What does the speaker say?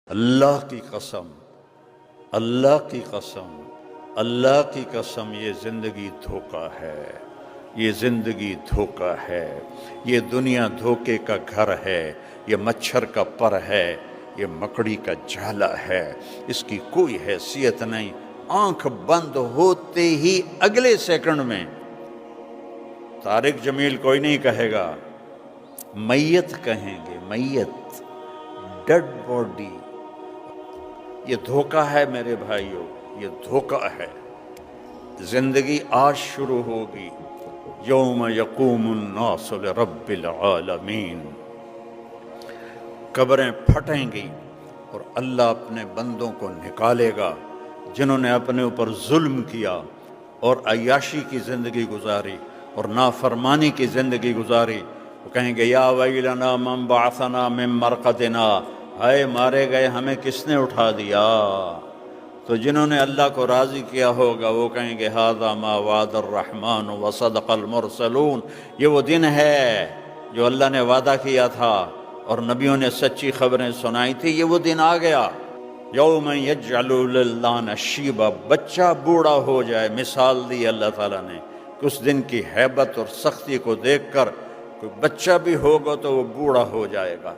اللہ کی قسم، اللہ کی قسم، اللہ کی قسم، یہ زندگی دھوکہ ہے، یہ زندگی دھوکہ ہے، یہ دنیا دھوکے کا گھر ہے، یہ مچھر کا پر ہے، یہ مکڑی کا جالا ہے، اس کی کوئی حیثیت نہیں۔ آنکھ بند ہوتے ہی اگلے سیکنڈ میں طارق جمیل کوئی نہیں کہے گا، میت کہیں گے، میت، ڈیڈ باڈی۔ یہ دھوکہ ہے میرے بھائیوں، یہ دھوکہ ہے۔ زندگی آج شروع ہوگی، یوم یقوم الناس لرب العالمین۔ قبریں پھٹیں گی اور اللہ اپنے بندوں کو نکالے گا جنہوں نے اپنے اوپر ظلم کیا اور عیاشی کی زندگی گزاری اور نافرمانی کی زندگی گزاری۔ وہ کہیں گے یا ویلنا من بعثنا من مرقدنا، ہائے مارے گئے ہمیں کس نے اٹھا دیا؟ تو جنہوں نے اللہ کو راضی کیا ہوگا وہ کہیں گے ھذا ما وعد الرحمن وصدق المرسلون، یہ وہ دن ہے جو اللہ نے وعدہ کیا تھا اور نبیوں نے سچی خبریں سنائی تھی، یہ وہ دن آ گیا۔ یوم یجعل الولدان شیبا، بچہ بوڑھا ہو جائے، مثال دی اللہ تعالیٰ نے کہ اس دن کی ہیبت اور سختی کو دیکھ کر کوئی بچہ بھی ہوگا تو وہ بوڑھا ہو جائے گا۔